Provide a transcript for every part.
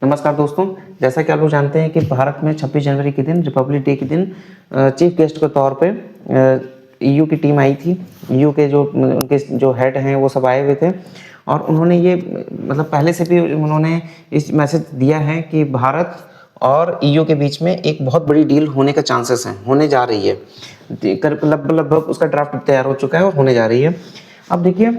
नमस्कार दोस्तों। जैसा कि आप लोग जानते हैं कि भारत में 26 जनवरी के दिन रिपब्लिक डे के दिन चीफ गेस्ट के तौर पे ईयू की टीम आई थी। ईयू के जो उनके जो हेड हैं वो सब आए हुए थे और उन्होंने ये मतलब पहले से भी उन्होंने इस मैसेज दिया है कि भारत और ईयू के बीच में एक बहुत बड़ी डील होने का चांसेस हैं, होने जा रही है। लगभग उसका ड्राफ्ट तैयार हो चुका है और होने जा रही है। अब देखिए,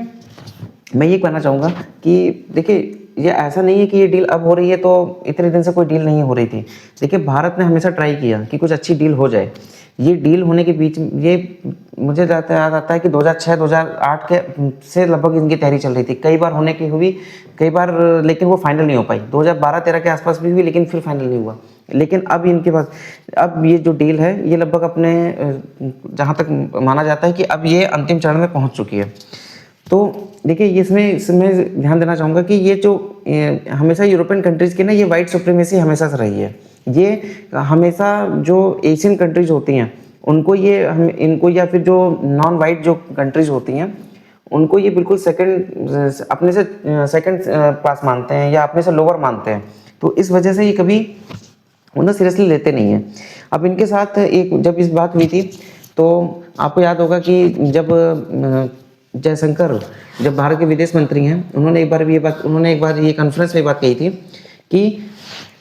मैं ये कहना चाहूँगा कि देखिए, ये ऐसा नहीं है कि ये डील अब हो रही है तो इतने दिन से कोई डील नहीं हो रही थी। देखिए, भारत ने हमेशा ट्राई किया कि कुछ अच्छी डील हो जाए। ये डील होने के बीच ये मुझे याद आता है कि 2006-2008 के से लगभग इनकी तैयारी चल रही थी। कई बार होने की हुई, कई बार, लेकिन वो फाइनल नहीं हो पाई। 2012-13 के आसपास भी हुई, लेकिन फिर फाइनल नहीं हुआ। लेकिन अब इनके पास अब ये जो डील है ये लगभग अपने जहाँ तक माना जाता है कि अब ये अंतिम चरण में पहुँच चुकी है। तो देखिए, इसमें ध्यान देना चाहूँगा कि ये हमेशा यूरोपियन कंट्रीज़ की ना ये वाइट सुप्रीमेसी हमेशा से रही है। ये हमेशा जो एशियन कंट्रीज़ होती हैं उनको ये हम इनको या फिर जो नॉन वाइट जो कंट्रीज़ होती हैं उनको ये बिल्कुल अपने से सेकंड क्लास मानते हैं या अपने से लोअर मानते हैं। तो इस वजह से ये कभी उन्हें सीरियसली लेते नहीं हैं। अब इनके साथ जब इस बात हुई थी तो आपको याद होगा कि जब जयशंकर जब भारत के विदेश मंत्री हैं, उन्होंने एक बार ये कॉन्फ्रेंस में बात कही थी कि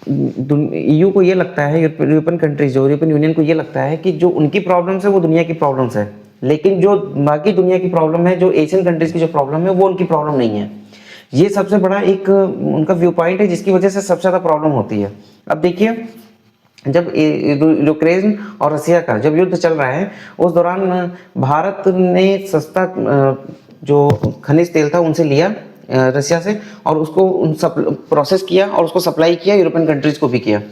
ईयू को ये लगता है, यूरोपियन कंट्रीज जो यूरोपियन यूनियन को ये लगता है कि जो उनकी प्रॉब्लम्स है वो दुनिया की प्रॉब्लम्स है, लेकिन जो बाकी दुनिया की प्रॉब्लम है, जो एशियन कंट्रीज की जो प्रॉब्लम है वो उनकी प्रॉब्लम नहीं है। ये सबसे बड़ा एक उनका व्यू पॉइंट है जिसकी वजह से सबसे ज़्यादा प्रॉब्लम होती है। अब देखिए, जब यूक्रेन और रसिया का जब युद्ध चल रहा है उस दौरान भारत ने सस्ता जो खनिज तेल था उनसे लिया, रसिया से, और उसको प्रोसेस किया और उसको सप्लाई किया, यूरोपियन कंट्रीज को भी किया।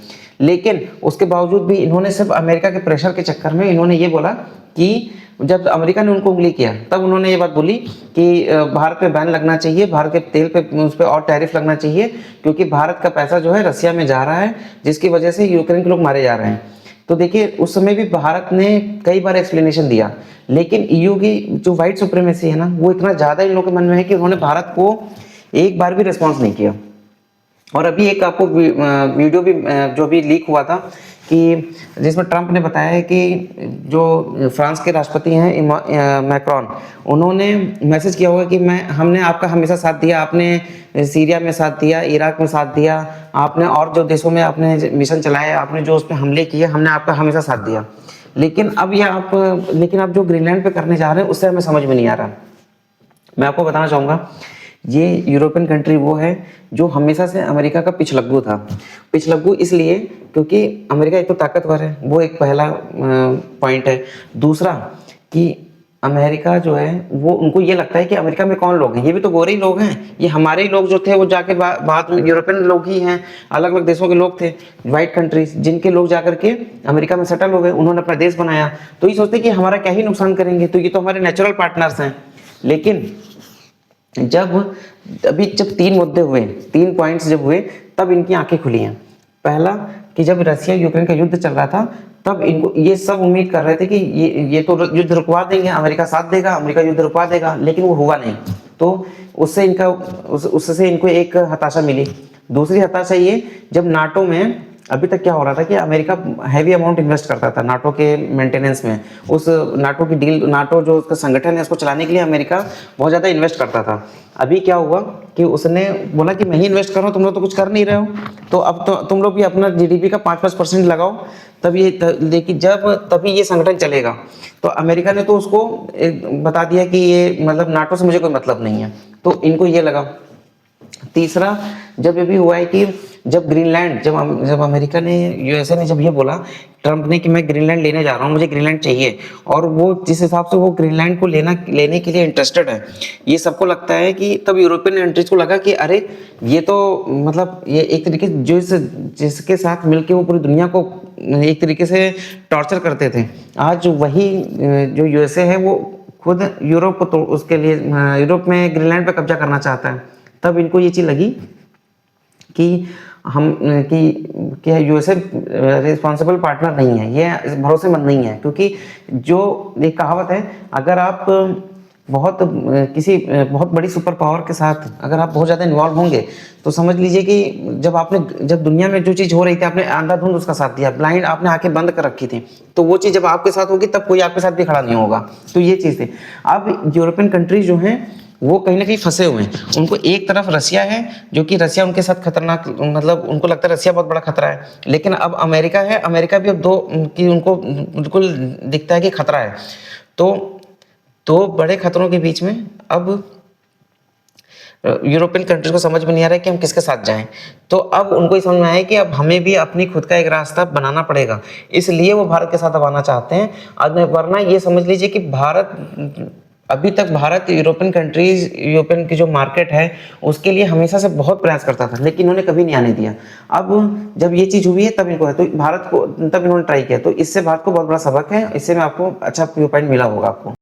लेकिन उसके बावजूद भी इन्होंने सिर्फ अमेरिका के प्रेशर के चक्कर में इन्होंने ये बोला कि जब अमेरिका ने उनको उंगली किया तब उन्होंने ये बात बोली कि भारत पे बैन लगना चाहिए, भारत के तेल पे उस पर और टैरिफ लगना चाहिए, क्योंकि भारत का पैसा जो है रसिया में जा रहा है, जिसकी वजह से यूक्रेन के लोग मारे जा रहे हैं। तो देखिए, उस समय भी भारत ने कई बार एक्सप्लेनेशन दिया, लेकिन ईयू की जो वाइट सुप्रीमेसी है ना वो इतना ज़्यादा इन लोगों के मन में है कि उन्होंने भारत को एक बार भी रिस्पॉन्स नहीं किया। और अभी एक आपको वीडियो भी जो भी लीक हुआ था कि जिसमें ट्रंप ने बताया है कि जो फ्रांस के राष्ट्रपति हैं मैक्रॉन, उन्होंने मैसेज किया होगा कि हमने आपका हमेशा साथ दिया, आपने सीरिया में साथ दिया, इराक में साथ दिया, आपने और जो देशों में आपने मिशन चलाए, आपने जो उस पर हमले किए, हमने आपका हमेशा साथ दिया। लेकिन आप जो ग्रीनलैंड पे करने जा रहे हैं उससे हमें समझ में नहीं आ रहा। मैं आपको बताना चाहूँगा, ये यूरोपियन कंट्री वो है जो हमेशा से अमेरिका का पिछलग्गू था। पिछलग्गू इसलिए क्योंकि अमेरिका एक तो ताकतवर है, वो एक पहला पॉइंट है। दूसरा कि अमेरिका जो है वो उनको ये लगता है कि अमेरिका में कौन लोग हैं, ये भी तो गोरे ही लोग हैं, ये हमारे ही लोग जो थे वो जाके बाद में यूरोपियन लोग ही हैं, अलग अलग देशों के लोग थे, वाइट कंट्रीज, जिनके लोग जाकर के अमेरिका में सेटल हो गए, उन्होंने अपना देश बनाया। तो ये सोचते कि हमारा क्या ही नुकसान करेंगे, तो ये तो हमारे नेचुरल पार्टनर्स हैं। लेकिन जब 3 मुद्दे हुए, 3 पॉइंट्स जब हुए, तब इनकी आंखें खुली हैं। पहला कि जब रसिया यूक्रेन का युद्ध चल रहा था तब इनको ये सब उम्मीद कर रहे थे कि ये तो युद्ध रुकवा देंगे, अमेरिका साथ देगा, अमेरिका युद्ध रुकवा देगा, लेकिन वो हुआ नहीं। तो उससे इनको एक हताशा मिली। दूसरी हताशा ये, जब नाटो में अभी तक क्या हो रहा था कि अमेरिका हैवी अमाउंट इन्वेस्ट करता था नाटो के मेंटेनेंस में, उस नाटो जो उसका संगठन है उसको चलाने के लिए अमेरिका बहुत ज़्यादा इन्वेस्ट करता था। अभी क्या हुआ कि उसने बोला कि मैं ही इन्वेस्ट कर रहा हूँ, तुम लोग तो कुछ कर नहीं रहे हो, तो अब तो तुम लोग भी अपना जीडीपी का 5% लगाओ, तभी ये संगठन चलेगा। तो अमेरिका ने तो उसको बता दिया कि ये मतलब नाटो से मुझे कोई मतलब नहीं है, तो इनको ये लगा। तीसरा, जब ये भी हुआ है कि जब अमेरिका ने, यूएसए ने जब ये बोला ट्रंप ने कि मैं ग्रीनलैंड लेने जा रहा हूँ, मुझे ग्रीनलैंड चाहिए, और वो जिस हिसाब से वो ग्रीनलैंड को लेने के लिए इंटरेस्टेड है, ये सबको लगता है कि तब यूरोपियन कंट्रीज को लगा कि अरे ये तो मतलब ये एक तरीके जिसके साथ मिलके वो पूरी दुनिया को एक तरीके से टॉर्चर करते थे, आज वही जो यूएसए है वो खुद यूरोप को तो उसके लिए यूरोप में ग्रीनलैंड पे कब्जा करना चाहता है। तब इनको ये चीज़ लगी कि यूएसए रिस्पॉन्सिबल पार्टनर नहीं है, ये भरोसेमंद नहीं है, क्योंकि जो एक कहावत है, अगर आप बहुत बड़ी सुपर पावर के साथ अगर आप बहुत ज़्यादा इन्वॉल्व होंगे तो समझ लीजिए कि जब दुनिया में जो चीज़ हो रही थी आपने अंधाधुंध उसका साथ दिया, ब्लाइंड आपने आंखें बंद कर रखी थी, तो वो चीज़ जब आपके साथ होगी तब कोई आपके साथ भी खड़ा नहीं होगा। तो ये चीज़ थी। अब यूरोपियन कंट्रीज जो हैं वो कहीं ना कहीं फंसे हुए हैं। उनको एक तरफ रसिया है जो कि रसिया उनके साथ खतरनाक, मतलब उनको लगता है रसिया बहुत बड़ा खतरा है, लेकिन अब अमेरिका है, अमेरिका भी अब दो कि उनको बिल्कुल दिखता है कि खतरा है। तो दो बड़े खतरों के बीच में अब यूरोपियन कंट्रीज को समझ में नहीं आ रहा है कि हम किसके साथ जाएं। तो अब उनको ये समझ में आया है कि अब हमें भी अपनी खुद का एक रास्ता बनाना पड़ेगा, इसलिए वो भारत के साथ अब आना चाहते हैं। आज वरना ये समझ लीजिए कि अभी तक भारत यूरोपियन की जो मार्केट है उसके लिए हमेशा से बहुत प्रयास करता था, लेकिन उन्होंने कभी नहीं आने दिया। अब जब ये चीज़ हुई है तब इनको है, तो भारत को तब इन्होंने ट्राई किया, तो इससे भारत को बहुत बड़ा सबक है। इससे में आपको अच्छा व्यू पॉइंट मिला होगा आपको।